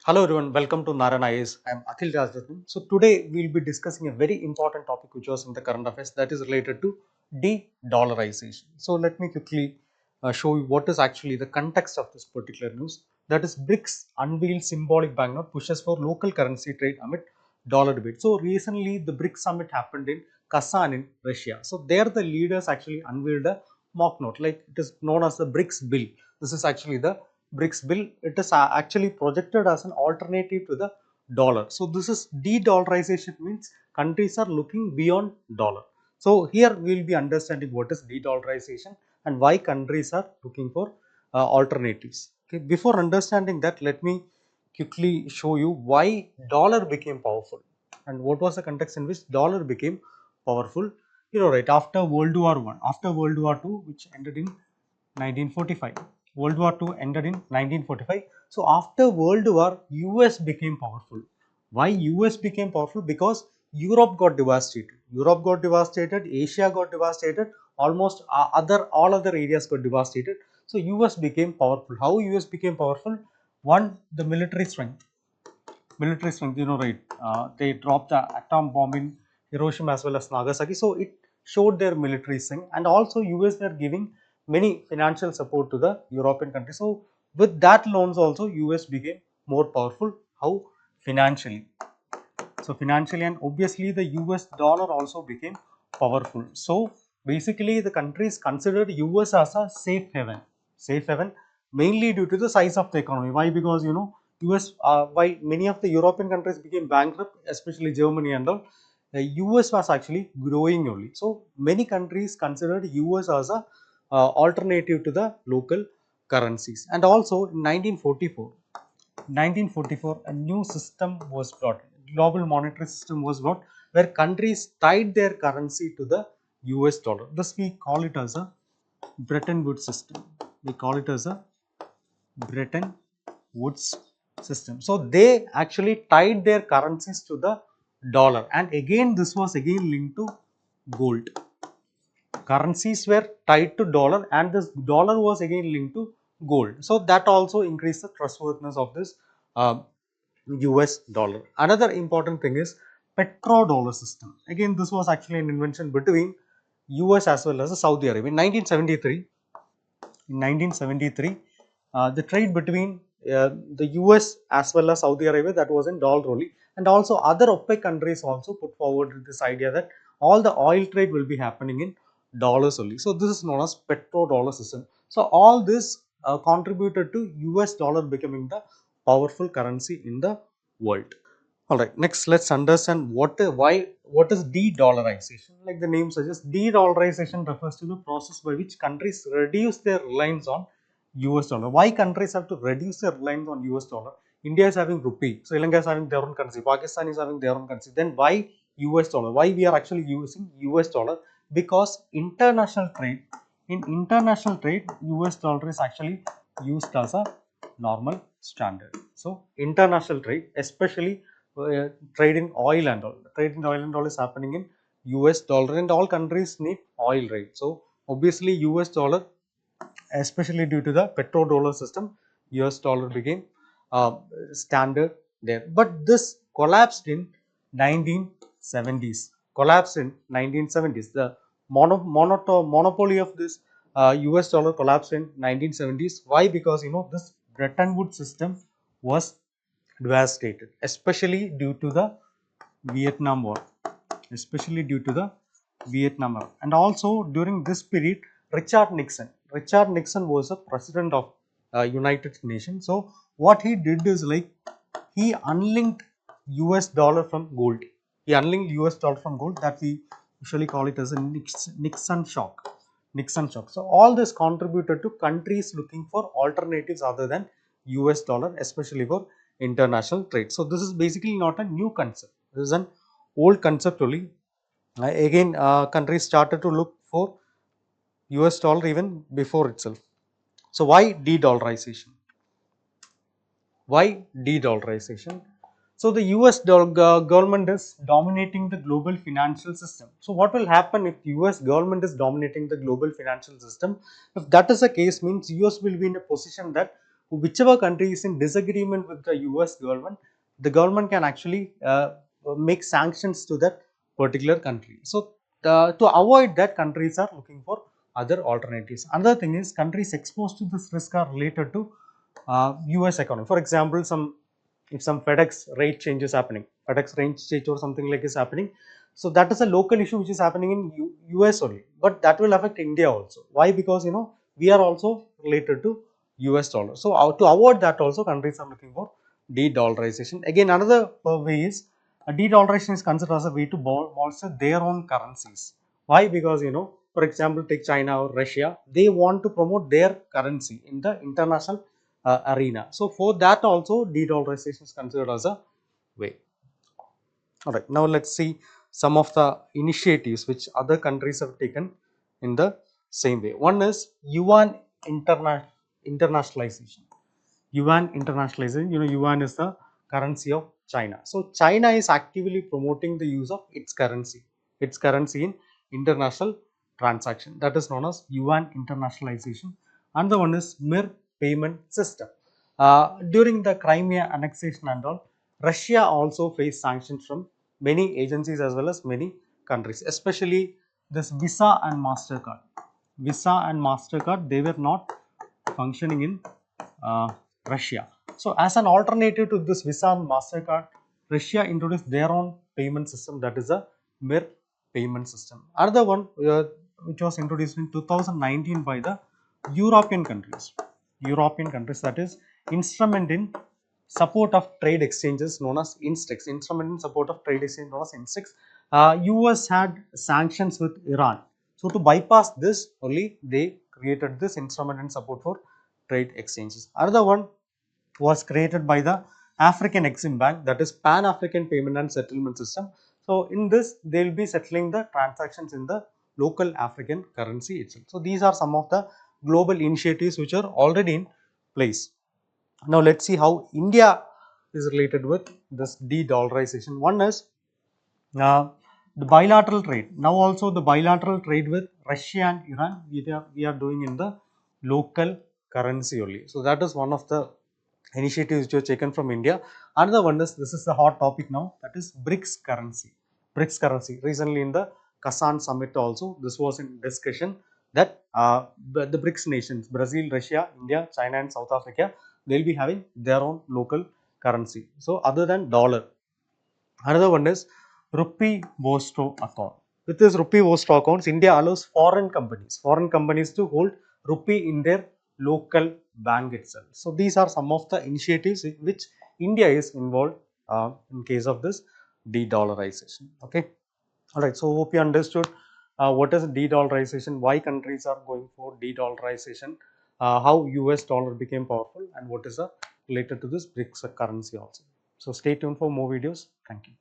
Hello everyone, welcome to Narayana IAS. I am Akhil Rajarathinam. So today we will be discussing a very important topic which was in the current affairs, that is related to de-dollarization. So let me quickly show you what is actually the context of this particular news. That is BRICS unveils symbolic banknote pushes for local currency trade amid dollar debate. So recently the BRICS summit happened in Kazan in Russia. So there the leaders actually unveiled a mock note, like it is known as the BRICS bill. This is actually the BRICS bill. It is actually projected as an alternative to the dollar. So this is de-dollarization, means countries are looking beyond dollar. So here we will be understanding what is de-dollarization and why countries are looking for alternatives. Okay, before understanding that, let me quickly show you why dollar became powerful and what was the context in which dollar became powerful. You know, right after World War I, after World War II, which ended in 1945. World War II ended in 1945. So after World War, US became powerful. Why US became powerful? Because Europe got devastated. Europe got devastated. Asia got devastated. Almost all other areas got devastated. So US became powerful. How US became powerful? One, the military strength. Military strength, you know, right? They dropped the atom bomb in Hiroshima as well as Nagasaki. So it showed their military strength, and also US were giving many financial support to the European countries. So with that loans also US became more powerful. How? Financially. So financially, and obviously the US dollar also became powerful. So basically the countries considered US as a safe haven mainly due to the size of the economy. Why? Because you know US, while many of the European countries became bankrupt, especially Germany and all, the US was actually growing only. So many countries considered US as a alternative to the local currencies. And also in 1944, a new system was brought. Global monetary system was brought, where countries tied their currency to the US dollar. Thus, we call it as a Bretton Woods system. We call it as a Bretton Woods system. So they actually tied their currencies to the dollar, and again this was again linked to gold. Currencies were tied to dollar, and this dollar was again linked to gold. So that also increased the trustworthiness of this US dollar. Another important thing is petrodollar system. Again, this was actually an invention between US as well as Saudi Arabia. In 1973, the trade between the US as well as Saudi Arabia, that was in dollar only, and also other OPEC countries also put forward this idea that all the oil trade will be happening in dollars only. So this is known as petrodollar system. So all this contributed to US dollar becoming the powerful currency in the world. Alright, next let's understand what is de-dollarization. Like the name suggests, de-dollarization refers to the process by which countries reduce their reliance on US dollar. Why countries have to reduce their reliance on US dollar? India is having rupee, Sri Lanka is having their own currency, Pakistan is having their own currency. Then why US dollar? Why we are actually using US dollar? Because in international trade, US dollar is actually used as a normal standard. So international trade, especially trade in oil and all. Trade in oil and all is happening in US dollar, and all countries need oil, right? So obviously US dollar, especially due to the petrodollar system, US dollar became standard there. But this collapsed in 1970s. Collapsed in 1970s. The monopoly of this US dollar collapsed in 1970s. Why? Because you know this Bretton Woods system was devastated, especially due to the Vietnam War, especially due to the Vietnam War. And also during this period, Richard Nixon was a president of United Nations. So what he did is like he unlinked US dollar from gold. He unlinked US dollar from gold, that we usually call it as a Nixon shock. Nixon shock. So all this contributed to countries looking for alternatives other than US dollar, especially for international trade. So this is basically not a new concept. This is an old concept only. Again, countries started to look for US dollar even before itself. So why de-dollarization? Why de-dollarization? So the US government is dominating the global financial system. So what will happen if US government is dominating the global financial system? If that is the case, means US will be in a position that whichever country is in disagreement with the US government, the government can actually make sanctions to that particular country. So, to avoid that, countries are looking for other alternatives. Another thing is countries exposed to this risk are related to US economy. For example, if some FedEx rate change is happening, FedEx rate change or something like is happening, so that is a local issue which is happening in US only, but that will affect India also. Why? Because we are also related to US dollar. So to avoid that also, countries are looking for de-dollarization. Again, another way is de-dollarization is considered as a way to bolster their own currencies. Why? Because for example, take China or Russia, they want to promote their currency in the international arena. So for that also, de-dollarization is considered as a way. All right, now let's see some of the initiatives which other countries have taken in the same way. One is yuan internationalization. Yuan internationalization, yuan is the currency of China. So China is actively promoting the use of its currency in international transaction. That is known as yuan internationalization. Another one is mir payment system. During the Crimea annexation and all, Russia also faced sanctions from many agencies as well as many countries, especially this Visa and MasterCard. Visa and MasterCard, they were not functioning in uh, Russia. So, as an alternative to this Visa and MasterCard, Russia introduced their own payment system, that is a mir payment system. Another one which was introduced in 2019 by the European countries. That is instrument in support of trade exchanges known as INSTEX. Instrument in support of trade exchange known as INSTEX. US had sanctions with Iran. So to bypass this only, they created this instrument in support for trade exchanges. Another one was created by the African Exim Bank, that is Pan African Payment and Settlement System. So in this, they will be settling the transactions in the local African currency itself. So these are some of the global initiatives which are already in place. Now let's see how India is related with this de-dollarization. One is the bilateral trade. Now also the bilateral trade with Russia and Iran, we are doing in the local currency only. So that is one of the initiatives which were taken from India. Another one is, this is the hot topic now, that is BRICS currency. BRICS currency. Recently in the Kazan summit also, this was in discussion that the BRICS nations, Brazil, Russia, India, China and South Africa, they will be having their own local currency. So other than dollar. Another one is rupee Vostro account. With this rupee Vostro accounts, India allows foreign companies to hold rupee in their local bank itself. So these are some of the initiatives which India is involved in case of this de-dollarization. Okay. All right. So hope you understood what is de-dollarization, why countries are going for de-dollarization, how US dollar became powerful, and what is related to this BRICS currency also. So stay tuned for more videos. Thank you.